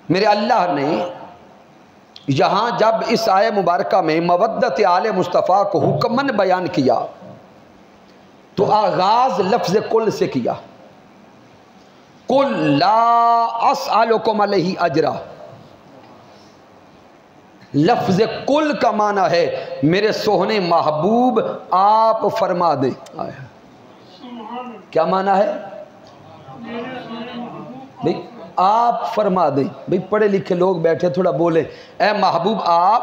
میرے اللہ نے یہاں جب اس آیہ مبارکہ میں مودت آل مصطفیٰ کو حکماً بیان کیا تو آغاز لفظ کل سے کیا. قل لا اسألکم علیہ اجرا. لفظ کل کا معنی ہے میرے سوہنے محبوب آپ فرما دیں. کیا معنی ہے بھئی؟ آپ فرما دیں. بھئی پڑھے لکھے لوگ بیٹھے تھوڑا بولیں اے محبوب آپ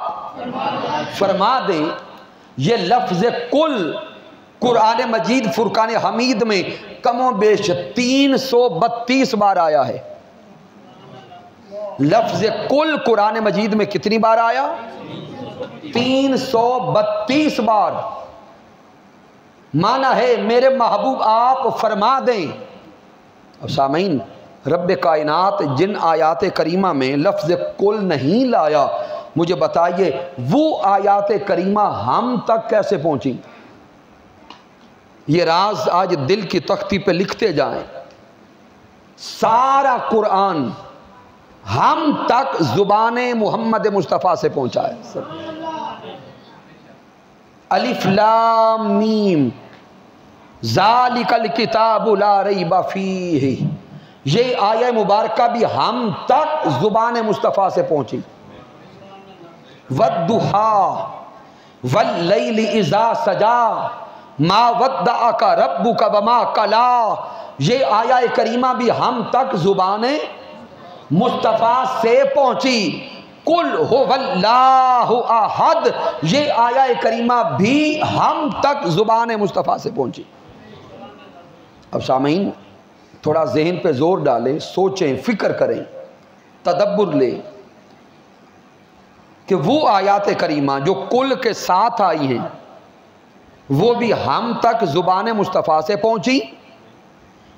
فرما دیں. یہ لفظ کل قرآن مجید فرقان حمید میں کم و بیش 332 بار آیا ہے. لفظ کل قرآن مجید میں کتنی بار آیا؟ 332 بار. معنی ہے میرے محبوب آپ فرما دیں. اب سامعین، رب کائنات جن آیات کریمہ میں لفظ کل نہیں لایا، مجھے بتائیے وہ آیات کریمہ ہم تک کیسے پہنچی؟ یہ راز آج دل کی تختی پہ لکھتے جائیں. سارا قرآن ہم تک زبان محمد مصطفیٰ سے پہنچا ہے. الف لام میم ذالک الکتاب لا ریب فیہ، یہ آیہ مبارکہ بھی ہم تک زبان مصطفیٰ سے پہنچی. والضحیٰ واللیل اذا سجا ما ودعک ربک وما قلی، یہ آیہ کریمہ بھی ہم تک زبان مصطفیٰ سے پہنچی. قل هو اللہ احد، یہ آیہ کریمہ بھی ہم تک زبان مصطفیٰ سے پہنچی. اب سامعین تھوڑا ذہن پہ زور ڈالیں، سوچیں، فکر کریں، تدبر لیں کہ وہ آیات کریمہ جو کل کے ساتھ آئی ہیں وہ بھی ہم تک زبان مصطفیٰ سے پہنچی،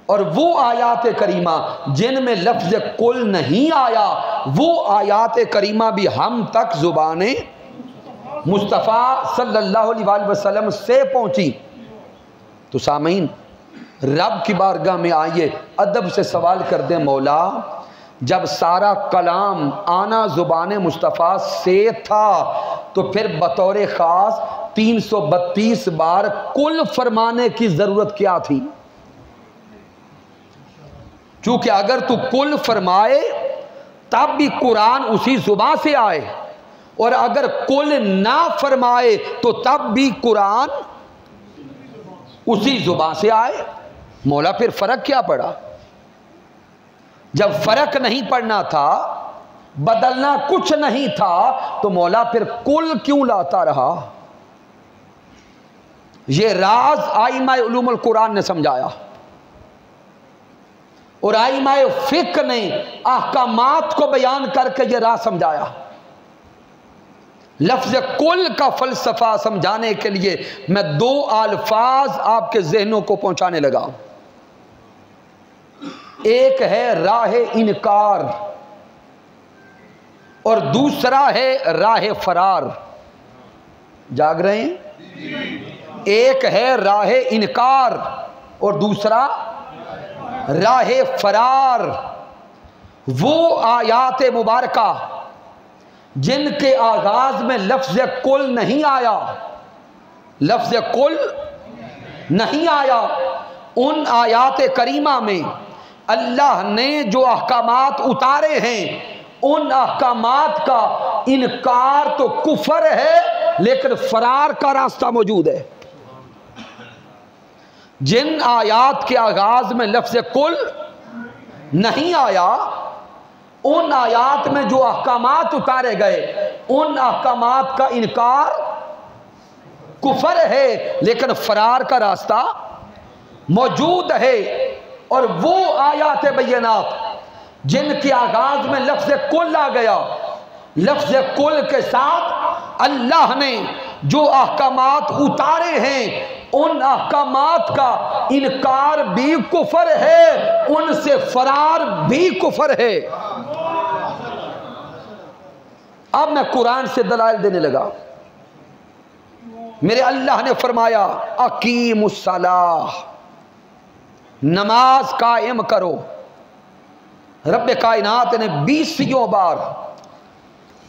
اور وہ آیات کریمہ جن میں لفظ کل نہیں آیا وہ آیات کریمہ بھی ہم تک زبان مصطفیٰ صلی اللہ علیہ وآلہ وسلم سے پہنچی. تو سامعین رب کی بارگاہ میں آئیے ادب سے سوال کر دیں، مولا جب سارا کلام آنا زبان مصطفیٰ سے تھا تو پھر بطور خاص 332 بار کل فرمانے کی ضرورت کیا تھی؟ چونکہ اگر تو کل فرمائے تب بھی قرآن اسی زبان سے آئے، اور اگر کل نہ فرمائے تو تب بھی قرآن اسی زبان سے آئے. مولا پھر فرق کیا پڑا؟ جب فرق نہیں پڑنا تھا، بدلنا کچھ نہیں تھا، تو مولا پھر کل کیوں لاتا رہا؟ یہ راز آئمہ علوم القرآن نے سمجھایا، اور آئمہ فقہ نے احکامات کو بیان کر کے یہ راز سمجھایا. لفظ کل کا فلسفہ سمجھانے کے لیے میں 2 الفاظ آپ کے ذہنوں کو پہنچانے لگا. ایک ہے راہ انکار اور دوسرا ہے راہ فرار. جاگ رہے ہیں؟ ایک ہے راہ انکار اور دوسرا راہ فرار. وہ آیات مبارکہ جن کے آغاز میں لفظ کل نہیں آیا، لفظ کل نہیں آیا، ان آیات کریمہ میں اللہ نے جو احکامات اتارے ہیں ان احکامات کا انکار تو کفر ہے، لیکن فرار کا راستہ موجود ہے. جن آیات کے آغاز میں لفظ کل نہیں آیا، ان آیات میں جو احکامات اتارے گئے ان احکامات کا انکار کفر ہے، لیکن فرار کا راستہ موجود ہے. اور وہ آیات بینات جن کے آغاز میں لفظ کل آ گیا، لفظ کل کے ساتھ اللہ نے جو احکامات اتارے ہیں ان احکامات کا انکار بھی کفر ہے، ان سے فرار بھی کفر ہے. اب میں قرآن سے دلائل دینے لگا. میرے اللہ نے فرمایا اقیم الصلاۃ، نماز قائم کرو. رب کائنات نے 20 بار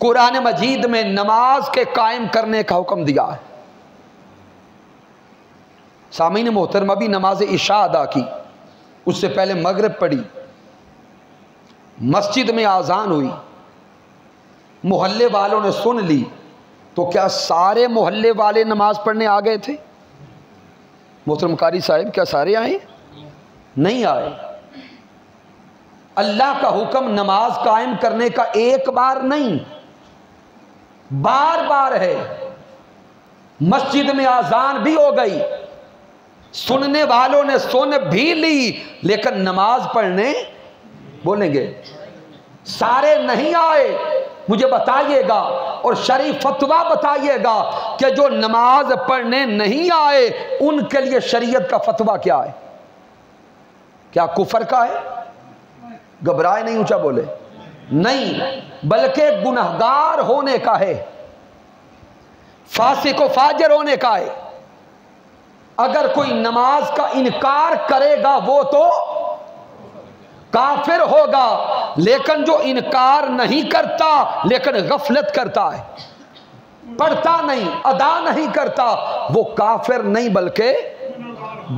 قرآن مجید میں نماز کے قائم کرنے کا حکم دیا ہے۔ سامعین محترم، ابھی نماز عشاء ادا کی، اس سے پہلے مغرب پڑھی، مسجد میں آذان ہوئی، محلے والوں نے سن لی، تو کیا سارے محلے والے نماز پڑھنے آ گئے تھے؟ محترم قاری صاحب، کیا سارے آئے؟ نہیں آئے۔ اللہ کا حکم نماز قائم کرنے کا ایک بار نہیں، بار بار ہے۔ مسجد میں آذان بھی ہو گئی، سننے والوں نے سن بھی لی، لیکن نماز پڑھنے بولیں گے سارے نہیں آئے۔ مجھے بتائیے گا اور شرعی فتویٰ بتائیے گا کہ جو نماز پڑھنے نہیں آئے ان کے لیے شریعت کا فتویٰ کیا ہے؟ کیا کفر کا ہے؟ گھبرائے نہیں، اونچا بولے نہیں، بلکہ گنہگار ہونے کا ہے، فاسق و فاجر ہونے کا ہے۔ اگر کوئی نماز کا انکار کرے گا وہ تو کافر ہوگا، لیکن جو انکار نہیں کرتا لیکن غفلت کرتا ہے، پڑھتا نہیں، ادا نہیں کرتا، وہ کافر نہیں بلکہ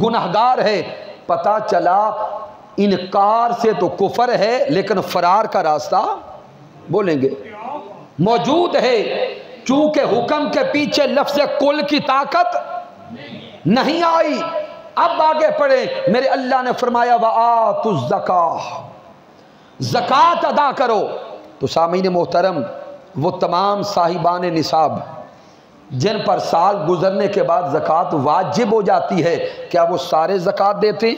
گنہگار ہے۔ پتہ چلا انکار سے تو کفر ہے، لیکن فرار کا راستہ بولیں گے موجود ہے، چونکہ حکم کے پیچھے لفظ کل کی طاقت نہیں آئی۔ اب آگے پڑھیں، میرے اللہ نے فرمایا وَآتُوا الزَّکَاۃَ، زکوٰۃ ادا کرو۔ تو سامعین محترم، وہ تمام صاحبان نصاب جن پر سال گزرنے کے بعد زکوٰۃ واجب ہو جاتی ہے، کیا وہ سارے زکوٰۃ دیتے؟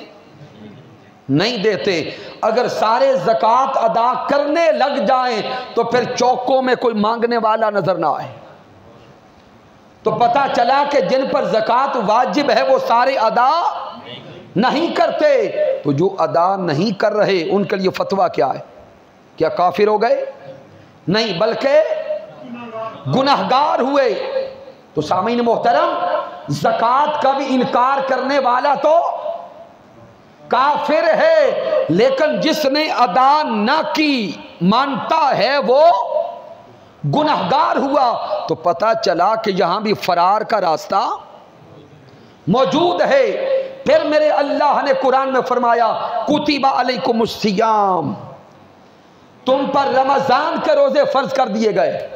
نہیں دیتے۔ اگر سارے زکوٰۃ ادا کرنے لگ جائیں تو پھر چوکوں میں کوئی مانگنے والا نظر نہ آئے۔ تو پتہ چلا کہ جن پر زکوٰۃ واجب ہے وہ سارے ادا نہیں کرتے، تو جو ادا نہیں کر رہے ان کے لیے فتویٰ کیا ہے؟ کیا کافر ہو گئے؟ نہیں، بلکہ گنہگار ہوئے۔ تو سامعین محترم، زکوٰۃ کا بھی انکار کرنے والا تو کافر ہے، لیکن جس نے ادا نہ کی مانتا ہے وہ گنہگار ہوا۔ تو پتہ چلا کہ یہاں بھی فرار کا راستہ موجود ہے۔ پھر میرے اللہ نے قرآن میں فرمایا کتب علیکم الصیام، تم پر رمضان کے روزے فرض کر دیے گئے۔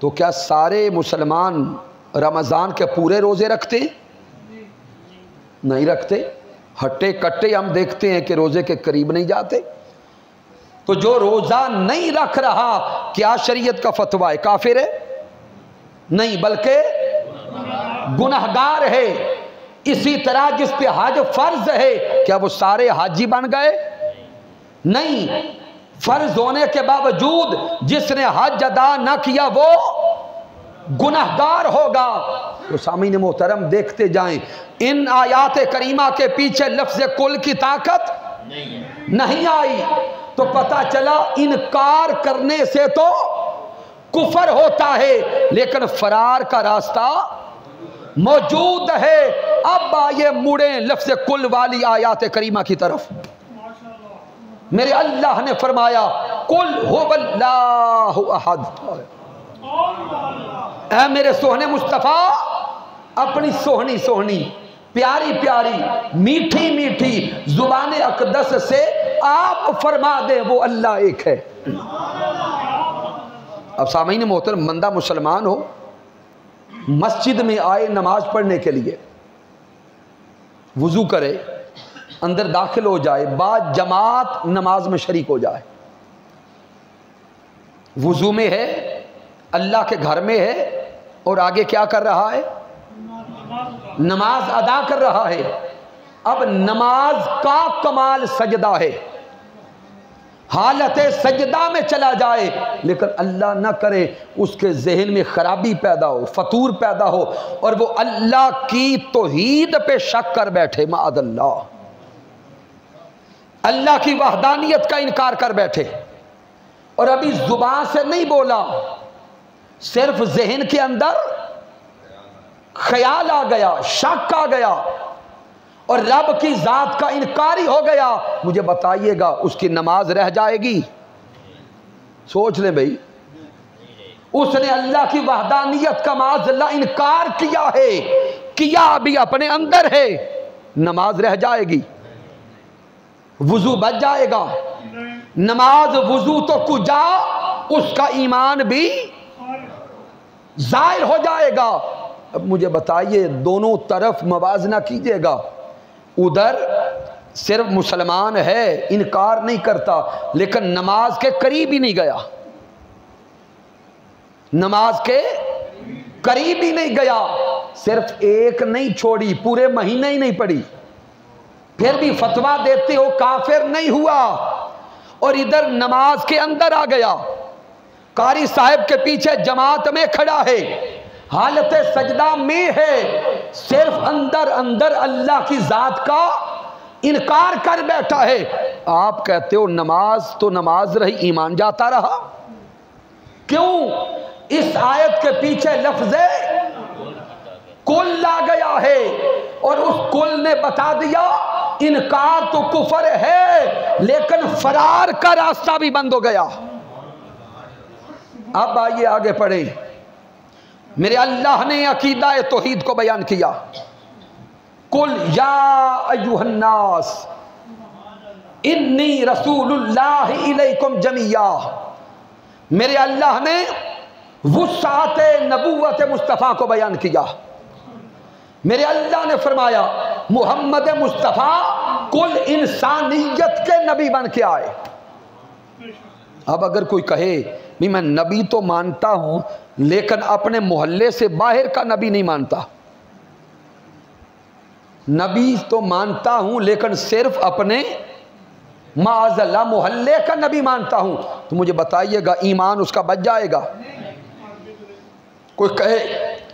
تو کیا سارے مسلمان رمضان کے پورے روزے رکھتے؟ نہیں رکھتے، ہٹے کٹے ہم دیکھتے ہیں کہ روزے کے قریب نہیں جاتے۔ تو جو روزہ نہیں رکھ رہا کیا شریعت کا فتویٰ ہے؟ کافر ہے؟ نہیں، بلکہ گنہگار ہے۔ اسی طرح جس پہ حج فرض ہے کیا وہ سارے حاجی بن گئے؟ نہیں، فرض ہونے کے باوجود جس نے حج ادا نہ کیا وہ گنہگار ہوگا۔ تو سامعین محترم دیکھتے جائیں، ان آیات کریمہ کے پیچھے لفظ کل کی طاقت نہیں آئی، تو پتہ چلا انکار کرنے سے تو کفر ہوتا ہے، لیکن فرار کا راستہ موجود ہے۔ اب آئیے مڑیں لفظ کل والی آیات کریمہ کی طرف۔ میرے اللہ نے فرمایا قل هو اللہ احد، اے میرے سوہنے مصطفیٰ، اپنی سوہنی سوہنی پیاری پیاری میٹھی میٹھی زبان اقدس سے آپ فرما دیں وہ اللہ ایک ہے۔ اب سامعین محترم، بندہ مسلمان ہو، مسجد میں آئے نماز پڑھنے کے لیے، وضو کرے، اندر داخل ہو جائے، بعد جماعت نماز میں شریک ہو جائے، وضو میں ہے، اللہ کے گھر میں ہے، اور آگے کیا کر رہا ہے؟ نماز ادا کر رہا ہے۔ اب نماز کا کمال سجدہ ہے، حالت سجدہ میں چلا جائے، لیکن اللہ نہ کرے اس کے ذہن میں خرابی پیدا ہو، فتور پیدا ہو، اور وہ اللہ کی توحید پہ شک کر بیٹھے، معاذ اللہ، اللہ کی وحدانیت کا انکار کر بیٹھے، اور ابھی زبان سے نہیں بولا، صرف ذہن کے اندر خیال آ گیا، شک آ گیا، اور رب کی ذات کا انکاری ہو گیا، مجھے بتائیے گا اس کی نماز رہ جائے گی؟ سوچ لیں بھائی، اس نے اللہ کی وحدانیت کا معاذ اللہ انکار کیا ہے، کیا بھی اپنے اندر ہے، نماز رہ جائے گی؟ وضو بچ جائے گا؟ نماز وضو تو کجا، اس کا ایمان بھی ظاہر ہو جائے گا۔ اب مجھے بتائیے، دونوں طرف موازنہ کیجئے گا، ادھر صرف مسلمان ہے، انکار نہیں کرتا، لیکن نماز کے قریب ہی نہیں گیا، نماز کے قریب ہی نہیں گیا، صرف ایک نہیں چھوڑی، پورے مہینے ہی نہیں پڑھی، پھر بھی فتویٰ دیتے ہو کافر نہیں ہوا، اور ادھر نماز کے اندر آ گیا، قاری صاحب کے پیچھے جماعت میں کھڑا ہے، حالت سجدہ میں ہے، صرف اندر اندر اللہ کی ذات کا انکار کر بیٹھا ہے۔ آپ کہتے ہو نماز تو نماز رہی، ایمان جاتا رہا، کیوں؟ اس آیت کے پیچھے لفظ کل آ گیا ہے، اور اس کل نے بتا دیا انکار تو کفر ہے، لیکن فرار کا راستہ بھی بند ہو گیا۔ اب آئیے آگے پڑھیں، میرے اللہ نے عقیدہ توحید کو بیان کیا، قل یا ایھا الناس انی رسول اللہ الیکم جمیعا، میرے اللہ نے وسعت نبوت مصطفیٰ کو بیان کیا، میرے اللہ نے فرمایا محمد مصطفیٰ کل انسانیت کے نبی بن کے آئے۔ اب اگر کوئی کہے نہیں میں نبی تو مانتا ہوں لیکن اپنے محلے سے باہر کا نبی نہیں مانتا، نبی تو مانتا ہوں لیکن صرف اپنے معاذ اللہ محلے کا نبی مانتا ہوں، تو مجھے بتائیے گا ایمان اس کا بچ جائے گا؟ کوئی کہے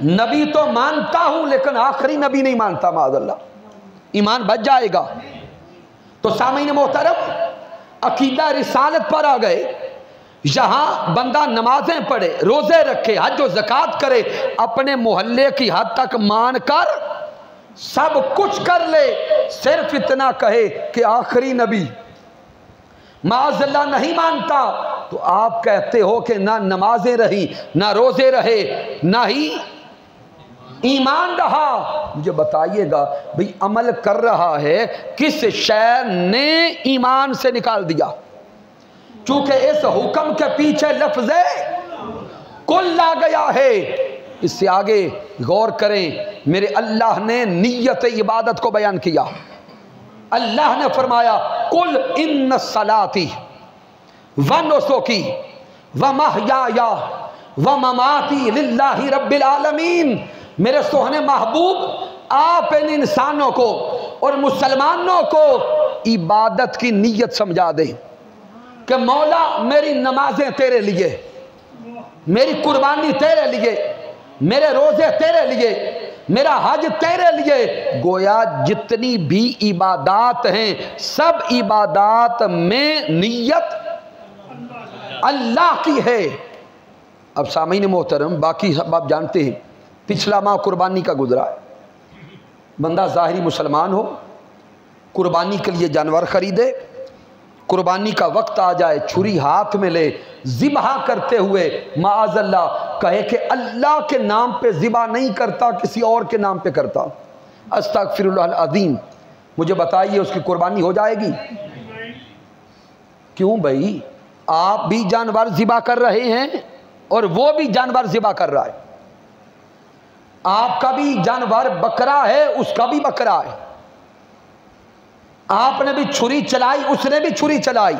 نبی تو مانتا ہوں لیکن آخری نبی نہیں مانتا، معاذ اللہ، ایمان بچ جائے گا؟ تو سامعین محترم، عقیدہ رسالت پر آ گئے، یہاں بندہ نمازیں پڑھے، روزے رکھے، حج و زکوٰۃ کرے، اپنے محلے کی حد تک مان کر سب کچھ کر لے، صرف اتنا کہے کہ آخری نبی معاذ اللہ نہیں مانتا، تو آپ کہتے ہو کہ نہ نمازیں رہی، نہ روزے رہے، نہ ہی ایمان رہا۔ مجھے بتائیے گا بھئی عمل کر رہا ہے، کس شے نے ایمان سے نکال دیا؟ چونکہ اس حکم کے پیچھے لفظ کل آ گیا ہے۔ اس سے آگے غور کریں، میرے اللہ نے نیت عبادت کو بیان کیا، اللہ نے فرمایا قل ان صلاتی ونسکی ومحیایا ومماتی للہ رب العالمین، میرے سوہنے محبوب آپ ان انسانوں کو اور مسلمانوں کو عبادت کی نیت سمجھا دیں کہ مولا میری نمازیں تیرے لیے، میری قربانی تیرے لیے، میرے روزے تیرے لیے، میرا حج تیرے لیے، گویا جتنی بھی عبادات ہیں سب عبادات میں نیت اللہ کی ہے۔ اب سامعین محترم، باقی سب آپ جانتے ہیں، پچھلا ماہ قربانی کا گزرا ہے، بندہ ظاہری مسلمان ہو، قربانی کے لیے جانور خریدے، قربانی کا وقت آ جائے، چھری ہاتھ میں لے، ذبح کرتے ہوئے معاذ اللہ کہے کہ اللہ کے نام پہ ذبح نہیں کرتا، کسی اور کے نام پہ کرتا، استغفر اللہ العظیم، مجھے بتائیے اس کی قربانی ہو جائے گی؟ کیوں بھائی؟ آپ بھی جانور ذبح کر رہے ہیں اور وہ بھی جانور ذبح کر رہا ہے، آپ کا بھی جانور بکرا ہے، اس کا بھی بکرا ہے، آپ نے بھی چھری چلائی، اس نے بھی چھری چلائی،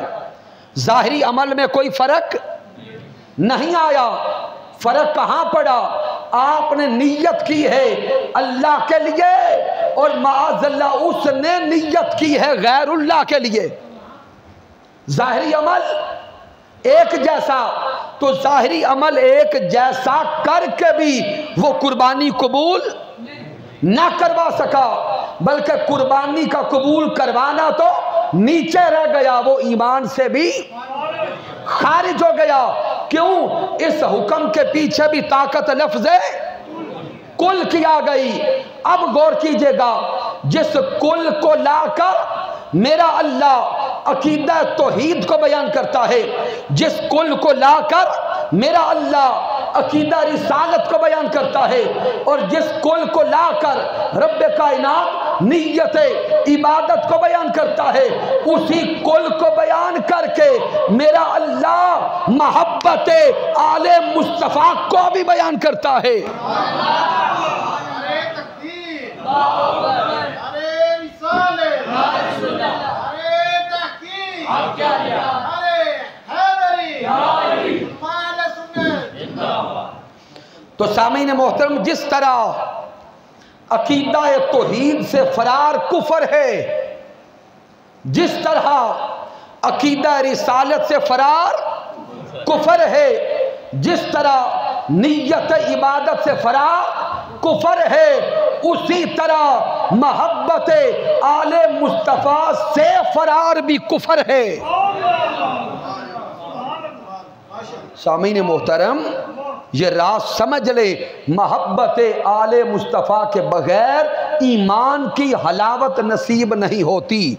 ظاہری عمل میں کوئی فرق نہیں آیا۔ فرق کہاں پڑا؟ آپ نے نیت کی ہے اللہ کے لیے اور معاذ اللہ اس نے نیت کی ہے غیر اللہ کے لیے۔ ظاہری عمل ایک جیسا، تو ظاہری عمل ایک جیسا کر کے بھی وہ قربانی قبول نہ کروا سکا، بلکہ قربانی کا قبول کروانا تو نیچے رہ گیا، وہ ایمان سے بھی خارج ہو گیا۔ کیوں؟ اس حکم کے پیچھے بھی طاقت لفظ کل کی آ گئی۔ اب غور کیجئے گا، جس کل کو لا کر میرا اللہ عقیدہ توحید کو بیان کرتا ہے، جس کل کو لا کر میرا اللہ عقیدہ رسالت کو بیان کرتا ہے، اور جس کل کو لا کر رب کائنات نیت عبادت کو بیان کرتا ہے، اسی کل کو بیان کر کے میرا اللہ محبت آل مصطفیٰ کو بھی بیان کرتا ہے۔ تو سامعین محترم، جس طرح عقیدہ توحید سے فرار کفر ہے، جس طرح عقیدہ رسالت سے فرار کفر ہے، جس طرح نیت عبادت سے فرار کفر ہے، اسی طرح محبت آل مصطفیٰ سے فرار بھی کفر ہے۔ سامعین محترم، یہ راز سمجھ لے، محبت آل مصطفیٰ کے بغیر ایمان کی حلاوت نصیب نہیں ہوتی۔